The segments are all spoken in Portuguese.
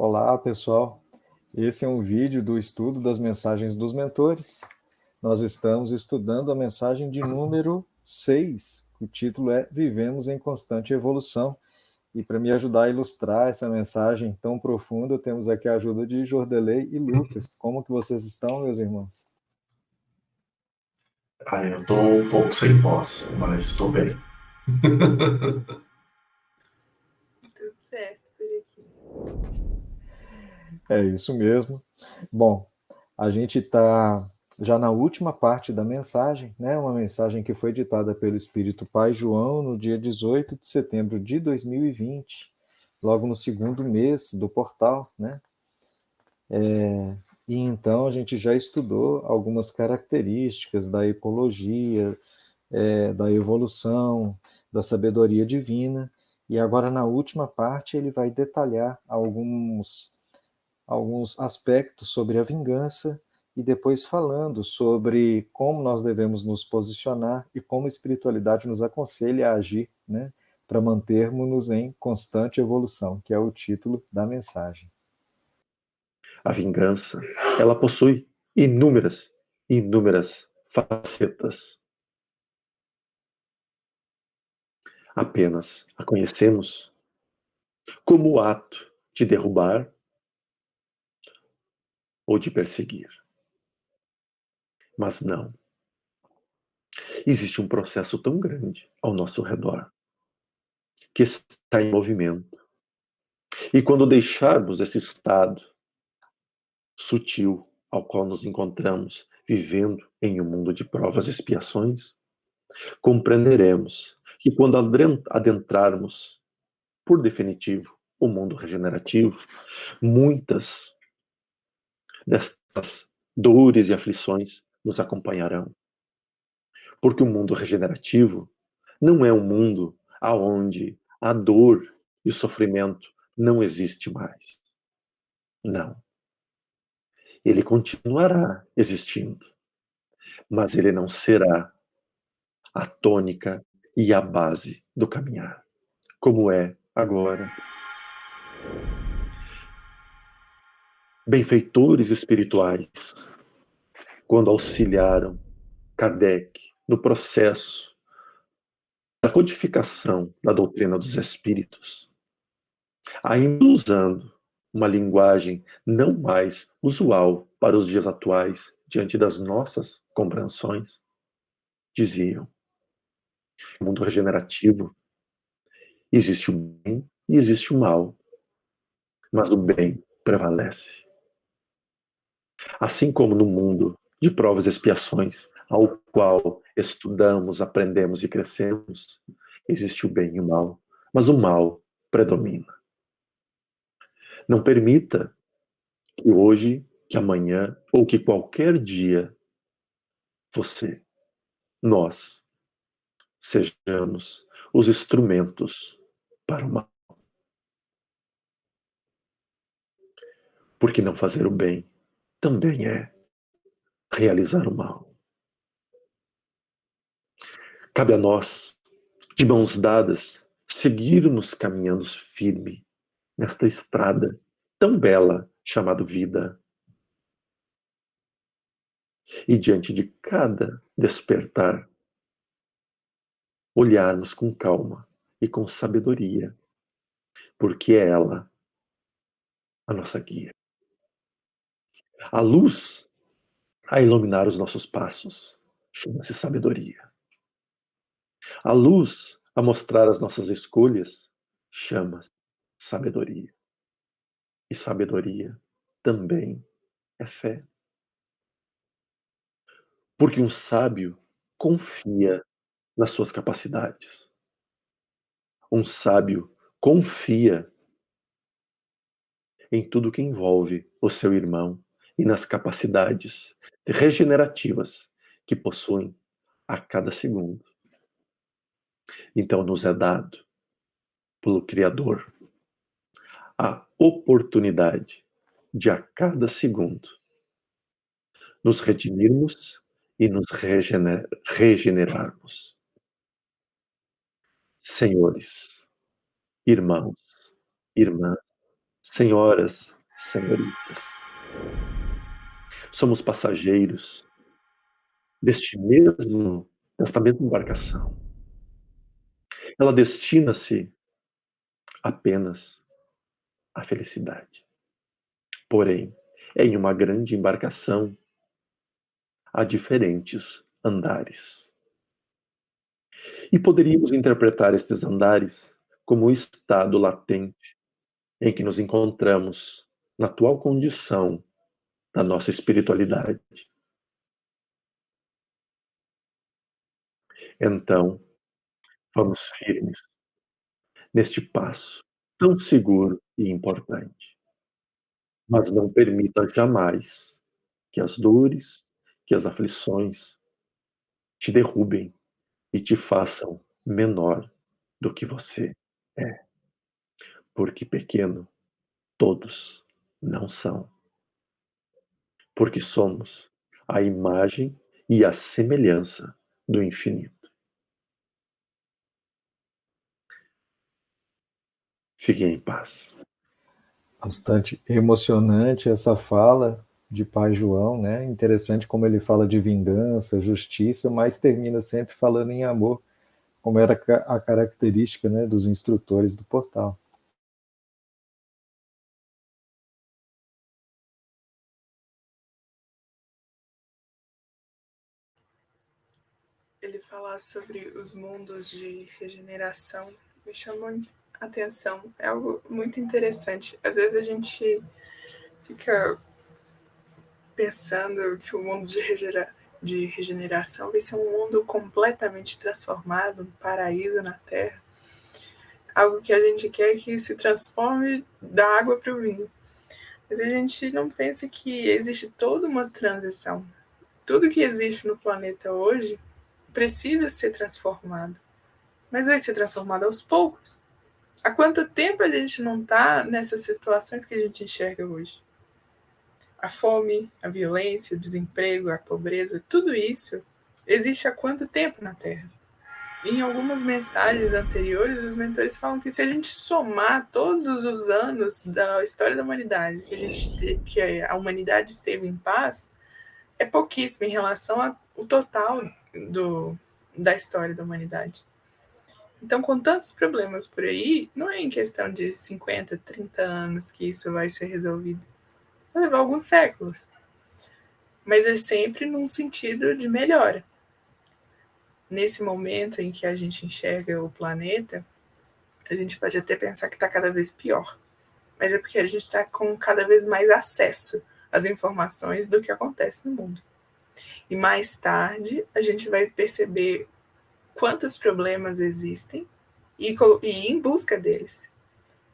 Olá, pessoal. Esse é um vídeo do estudo das mensagens dos mentores. Nós estamos estudando a mensagem de número 6. O título é Vivemos em Constante Evolução. E para me ajudar a ilustrar essa mensagem tão profunda, temos aqui a ajuda de Jordelei e Lucas. Como que vocês estão, meus irmãos? Eu tô um pouco sem voz, mas estou bem. Tudo certo por aqui. É isso mesmo. Bom, a gente está já na última parte da mensagem, né? Uma mensagem que foi ditada pelo Espírito Pai João no dia 18 de setembro de 2020, logo no segundo mês do portal, né? E então a gente já estudou algumas características da ecologia, da evolução, da sabedoria divina, e agora na última parte ele vai detalhar alguns aspectos sobre a vingança e depois falando sobre como nós devemos nos posicionar e como a espiritualidade nos aconselha a agir, né, para mantermos-nos em constante evolução, que é o título da mensagem. A vingança, ela possui inúmeras facetas. Apenas a conhecemos como o ato de derrubar ou de perseguir. Mas não. Existe um processo tão grande ao nosso redor que está em movimento. E quando deixarmos esse estado sutil ao qual nos encontramos, vivendo em um mundo de provas e expiações, compreenderemos que quando adentrarmos, por definitivo, o mundo regenerativo, muitas destas dores e aflições nos acompanharão. Porque o mundo regenerativo não é um mundo aonde a dor e o sofrimento não existe mais. Não. Ele continuará existindo, mas ele não será a tônica e a base do caminhar, como é agora. Benfeitores espirituais, quando auxiliaram Kardec no processo da codificação da doutrina dos espíritos, ainda usando uma linguagem não mais usual para os dias atuais, diante das nossas compreensões, diziam: no mundo regenerativo existe o bem e existe o mal, mas o bem prevalece. Assim como no mundo de provas e expiações, ao qual estudamos, aprendemos e crescemos, existe o bem e o mal, mas o mal predomina. Não permita que hoje, que amanhã ou que qualquer dia você, nós, sejamos os instrumentos para o mal. Porque não fazer o bem também é realizar o mal. Cabe a nós, de mãos dadas, seguirmos caminhando firme nesta estrada tão bela chamada vida. E diante de cada despertar, olharmos com calma e com sabedoria, porque é ela a nossa guia. A luz a iluminar os nossos passos chama-se sabedoria. A luz a mostrar as nossas escolhas chama-se sabedoria. E sabedoria também é fé. Porque um sábio confia nas suas capacidades. Um sábio confia em tudo que envolve o seu irmão e nas capacidades regenerativas que possuem a cada segundo. Então nos é dado pelo Criador a oportunidade de a cada segundo nos redimirmos e nos regenerarmos. Senhores, irmãos, irmãs, senhoras, senhoritas, somos passageiros desta mesma embarcação. Ela destina-se apenas à felicidade. Porém, em uma grande embarcação há diferentes andares. E poderíamos interpretar estes andares como o estado latente em que nos encontramos na atual condição da nossa espiritualidade. Então, vamos firmes neste passo tão seguro e importante. Mas não permita jamais que as dores, que as aflições te derrubem e te façam menor do que você é. Porque pequeno todos não são. Porque somos a imagem e a semelhança do infinito. Fiquem em paz. Bastante emocionante essa fala de Pai João, né? Interessante como ele fala de vingança, justiça, mas termina sempre falando em amor, como era a característica, né, dos instrutores do portal. Ele falar sobre os mundos de regeneração me chamou a atenção. É algo muito interessante. Às vezes a gente fica pensando que o mundo de regeneração vai ser um mundo completamente transformado, um paraíso na Terra. Algo que a gente quer que se transforme da água para o vinho. Mas a gente não pensa que existe toda uma transição. Tudo que existe no planeta hoje precisa ser transformado. Mas vai ser transformado aos poucos. Há quanto tempo a gente não está nessas situações que a gente enxerga hoje? A fome, a violência, o desemprego, a pobreza, tudo isso existe há quanto tempo na Terra? Em algumas mensagens anteriores, os mentores falam que se a gente somar todos os anos da história da humanidade, que a humanidade esteve em paz, é pouquíssimo em relação ao total da história da humanidade. Então, com tantos problemas por aí, não é em questão de 50, 30 anos que isso vai ser resolvido. Vai levar alguns séculos. Mas é sempre num sentido de melhora. Nesse momento em que a gente enxerga o planeta, a gente pode até pensar que está cada vez pior. Mas é porque a gente está com cada vez mais acesso às informações do que acontece no mundo. E mais tarde, a gente vai perceber quantos problemas existem e ir em busca deles.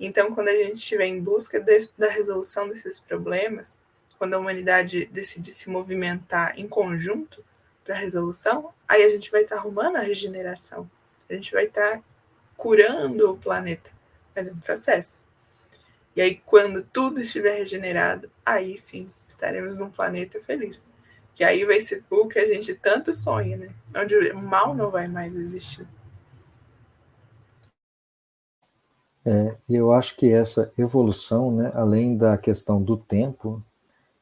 Então, quando a gente estiver em busca da resolução desses problemas, quando a humanidade decidir se movimentar em conjunto para a resolução, aí a gente vai estar arrumando a regeneração. A gente vai estar curando o planeta. Mas é um processo. E aí, quando tudo estiver regenerado, aí sim estaremos num planeta feliz. Que aí vai ser o que a gente tanto sonha, né? Onde o mal não vai mais existir. E eu acho que essa evolução, né, além da questão do tempo,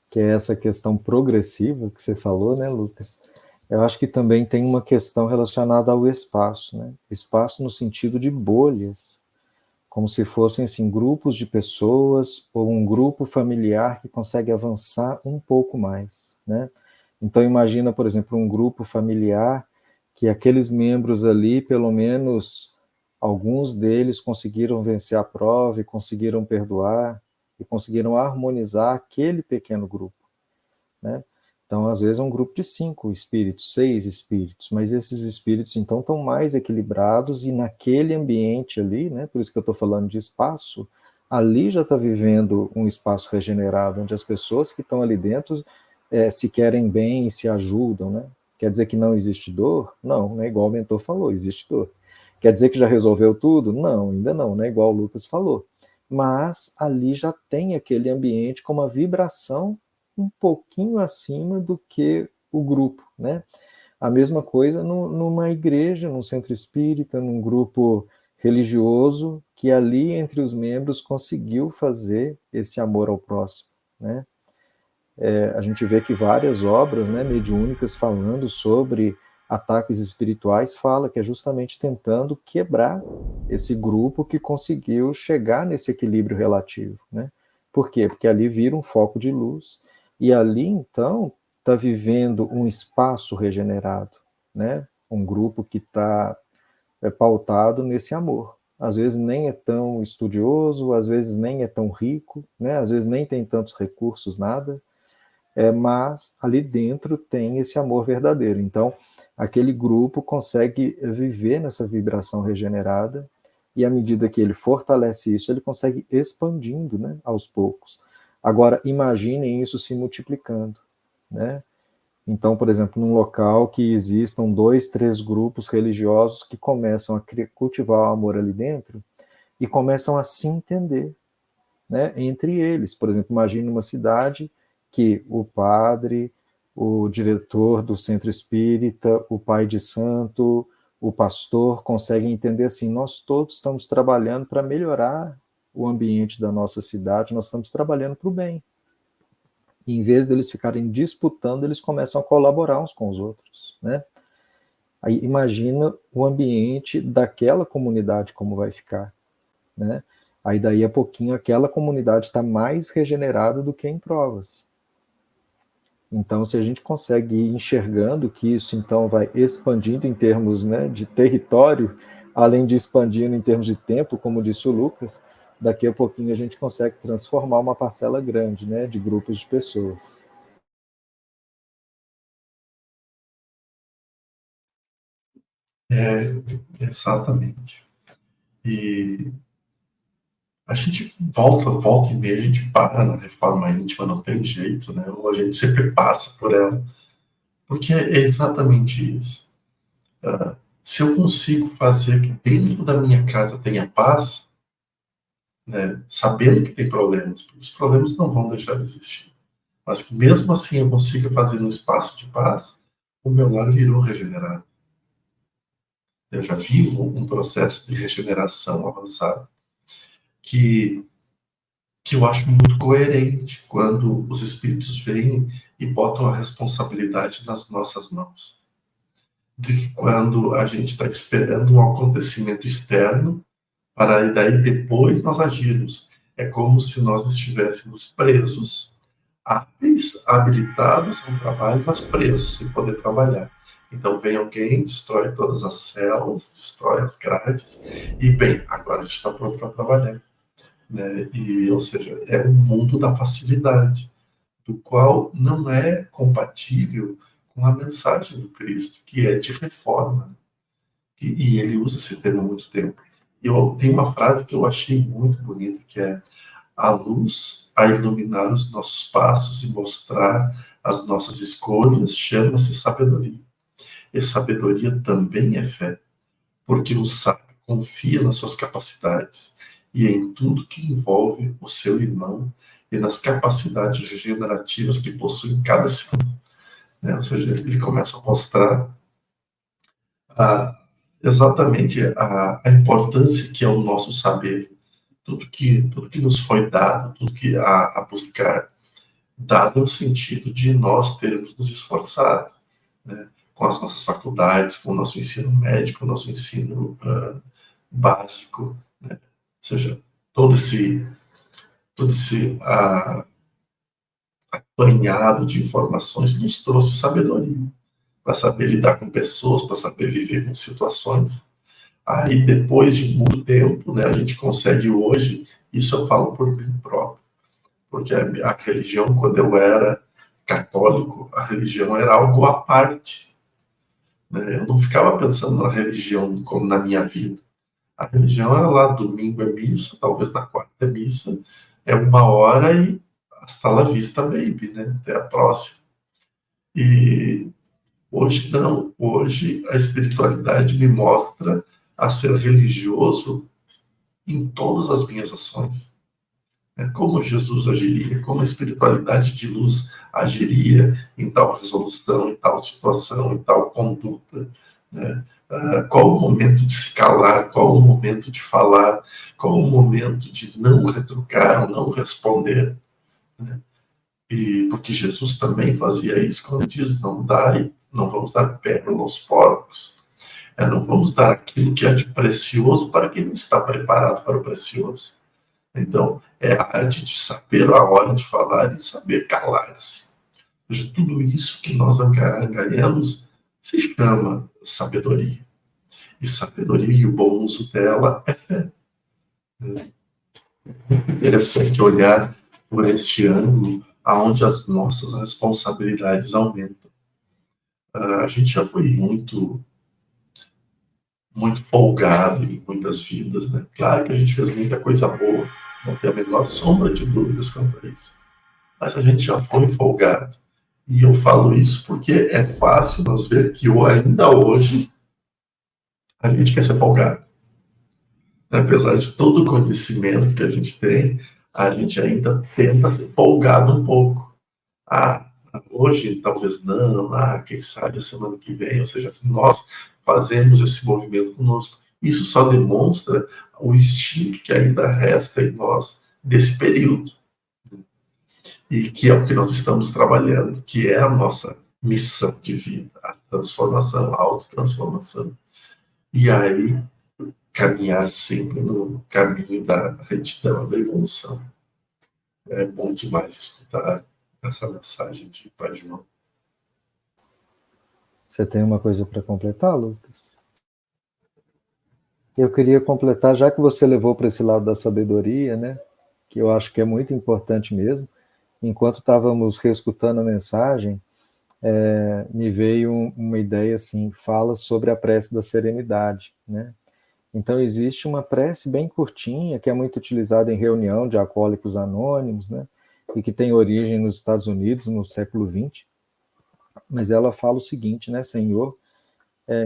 que é essa questão progressiva que você falou, né, Lucas? Eu acho que também tem uma questão relacionada ao espaço, né? Espaço no sentido de bolhas, como se fossem assim grupos de pessoas ou um grupo familiar que consegue avançar um pouco mais, né? Então imagina, por exemplo, um grupo familiar que aqueles membros ali, pelo menos alguns deles conseguiram vencer a prova e conseguiram perdoar e conseguiram harmonizar aquele pequeno grupo, né? Então, às vezes é um grupo de 5 espíritos, 6 espíritos, mas esses espíritos, então, estão mais equilibrados e naquele ambiente ali, né, por isso que eu estou falando de espaço, ali já está vivendo um espaço regenerado, onde as pessoas que estão ali dentro se querem bem e se ajudam, né? Quer dizer que não existe dor? Não, né? Igual o mentor falou, existe dor. Quer dizer que já resolveu tudo? Não, ainda não, né? Igual o Lucas falou. Mas ali já tem aquele ambiente com uma vibração um pouquinho acima do que o grupo, né? A mesma coisa numa igreja, num centro espírita, num grupo religioso que ali entre os membros conseguiu fazer esse amor ao próximo, né? A gente vê que várias obras, né, mediúnicas falando sobre ataques espirituais fala que é justamente tentando quebrar esse grupo que conseguiu chegar nesse equilíbrio relativo, né? Por quê? Porque ali vira um foco de luz e ali então está vivendo um espaço regenerado, né? Um grupo que está pautado nesse amor. Às vezes nem é tão estudioso, às vezes nem é tão rico, né? Às vezes nem tem tantos recursos, nada, mas ali dentro tem esse amor verdadeiro. Então, aquele grupo consegue viver nessa vibração regenerada e à medida que ele fortalece isso, ele consegue expandindo, né, aos poucos. Agora, imaginem isso se multiplicando, né? Então, por exemplo, num local que existam 2, 3 grupos religiosos que começam a cultivar o amor ali dentro e começam a se entender, né, entre eles. Por exemplo, imagine uma cidade que o padre, o diretor do centro espírita, o pai de santo, o pastor conseguem entender assim, nós todos estamos trabalhando para melhorar o ambiente da nossa cidade, nós estamos trabalhando para o bem. E em vez deles ficarem disputando, eles começam a colaborar uns com os outros, né? Aí imagina o ambiente daquela comunidade como vai ficar, né? Aí daí a pouquinho aquela comunidade está mais regenerada do que em provas. Então, se a gente consegue ir enxergando que isso então vai expandindo em termos, né, de território, além de expandindo em termos de tempo, como disse o Lucas, daqui a pouquinho a gente consegue transformar uma parcela grande, né, de grupos de pessoas. Exatamente. E a gente volta e meia, a gente para na reforma íntima, não tem jeito, né? Ou a gente sempre passa por ela. Porque é exatamente isso. Se eu consigo fazer que dentro da minha casa tenha paz, né, sabendo que tem problemas, porque os problemas não vão deixar de existir, mas que mesmo assim eu consiga fazer um espaço de paz, o meu lar virou regenerado. Eu já vivo um processo de regeneração avançado que eu acho muito coerente quando os espíritos vêm e botam a responsabilidade nas nossas mãos. De que quando a gente está esperando um acontecimento externo para daí depois nós agirmos. É como se nós estivéssemos presos, hábeis, habilitados ao trabalho, mas presos, sem poder trabalhar. Então vem alguém, destrói todas as células, destrói as grades, e bem, agora a gente está pronto para trabalhar. Né? E, ou seja, é um mundo da facilidade, do qual não é compatível com a mensagem do Cristo, que é de reforma. E ele usa esse termo há muito tempo. E eu tenho uma frase que eu achei muito bonita, que é: a luz a iluminar os nossos passos e mostrar as nossas escolhas chama-se sabedoria. E sabedoria também é fé, porque o sábio confia nas suas capacidades e em tudo que envolve o seu irmão e nas capacidades regenerativas que possui cada ser humano. Ou seja, ele começa a mostrar exatamente a importância que é o nosso saber, tudo que nos foi dado, tudo que a buscar, dado no sentido de nós termos nos esforçado, né, com as nossas faculdades, com o nosso ensino médico, o nosso ensino básico, né, ou seja, todo esse apanhado de informações nos trouxe sabedoria, para saber lidar com pessoas, para saber viver com situações. Aí, depois de muito tempo, né, a gente consegue hoje, isso eu falo por mim próprio, porque a religião, quando eu era católico, a religião era algo à parte. Né? Eu não ficava pensando na religião como na minha vida. A religião era lá, domingo é missa, talvez na quarta é missa, é 1 hora e hasta la vista, baby, né? Até a próxima. E hoje não, hoje a espiritualidade me mostra a ser religioso em todas as minhas ações. Como Jesus agiria, como a espiritualidade de luz agiria em tal resolução, em tal situação, em tal conduta. né? Qual o momento de se calar, qual o momento de falar, qual o momento de não retrucar ou não responder, né? E porque Jesus também fazia isso quando diz: não vamos dar pérola aos porcos, não vamos dar aquilo que é de precioso para quem não está preparado para o precioso. Então, é a arte de saber a hora de falar e saber calar-se. De tudo isso que nós angariamos se chama sabedoria. E sabedoria e o bom uso dela é fé. É interessante olhar por este ângulo aonde as nossas responsabilidades aumentam. A gente já foi muito folgado em muitas vidas, né? Claro que a gente fez muita coisa boa, não tem a menor sombra de dúvidas quanto a isso. Mas a gente já foi folgado. E eu falo isso porque é fácil nós ver que ainda hoje a gente quer ser folgado. Apesar de todo o conhecimento que a gente tem, a gente ainda tenta ser folgado um pouco. Hoje talvez não, quem sabe a semana que vem, ou seja, nós fazemos esse movimento conosco. Isso só demonstra o instinto que ainda resta em nós desse período. E que é o que nós estamos trabalhando, que é a nossa missão de vida, a transformação, a autotransformação. E aí, caminhar sempre no caminho da retidão, da evolução. É bom demais escutar essa mensagem de Pai João. Você tem uma coisa para completar, Lucas? Eu queria completar, já que você levou para esse lado da sabedoria, né, que eu acho que é muito importante mesmo. Enquanto estávamos reescutando a mensagem, me veio uma ideia assim, fala sobre a prece da serenidade, né? Então existe uma prece bem curtinha, que é muito utilizada em reunião de alcoólicos anônimos, né? E que tem origem nos Estados Unidos, no século XX. Mas ela fala o seguinte, né? Senhor,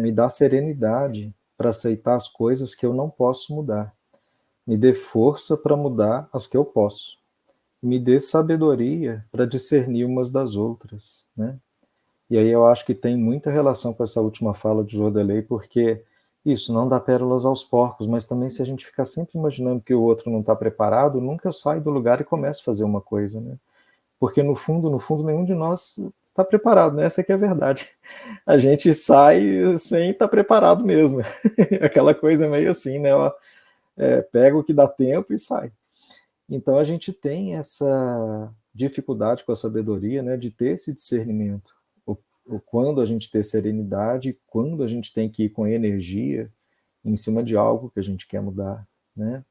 me dá serenidade para aceitar as coisas que eu não posso mudar. Me dê força para mudar as que eu posso. Me dê sabedoria para discernir umas das outras, né? E aí eu acho que tem muita relação com essa última fala de Jordelei, porque isso, não dá pérolas aos porcos, mas também se a gente ficar sempre imaginando que o outro não está preparado, nunca sai do lugar e começa a fazer uma coisa, né? Porque no fundo, nenhum de nós está preparado, né? Essa que é a verdade. A gente sai sem estar preparado mesmo. Aquela coisa meio assim, né? Pega o que dá tempo e sai. Então a gente tem essa dificuldade com a sabedoria, né, de ter esse discernimento, o quando a gente ter serenidade, quando a gente tem que ir com energia em cima de algo que a gente quer mudar, né?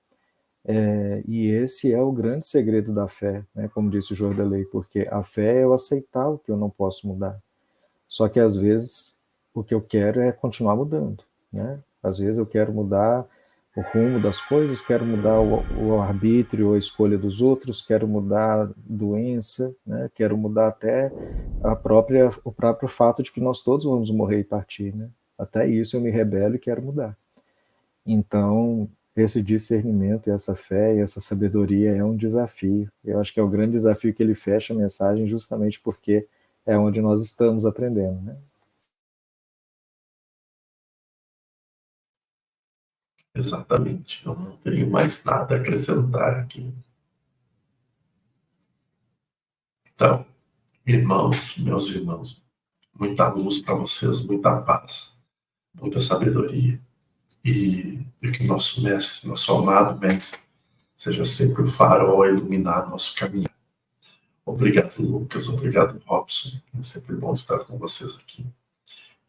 E esse é o grande segredo da fé, né, como disse o Jordelei, porque a fé é eu aceitar o que eu não posso mudar. Só que às vezes o que eu quero é continuar mudando, né? Às vezes eu quero mudar o rumo das coisas, quero mudar o arbítrio ou a escolha dos outros, quero mudar a doença, né? Quero mudar até o próprio fato de que nós todos vamos morrer e partir, né? Até isso eu me rebelo e quero mudar. Então, esse discernimento, essa fé e essa sabedoria é um desafio. Eu acho que é o grande desafio que ele fecha a mensagem justamente porque é onde nós estamos aprendendo, né? Exatamente. Eu não tenho mais nada a acrescentar aqui. Então, irmãos, meus irmãos, muita luz para vocês, muita paz, muita sabedoria. E que nosso mestre, nosso amado mestre, seja sempre o farol a iluminar nosso caminho. Obrigado, Lucas. Obrigado, Robson. É sempre bom estar com vocês aqui.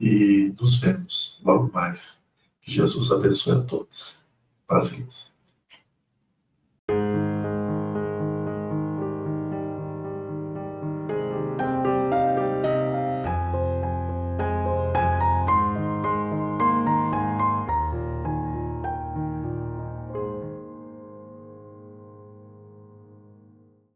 E nos vemos logo mais. Que Jesus abençoe a todos. Paz e luz.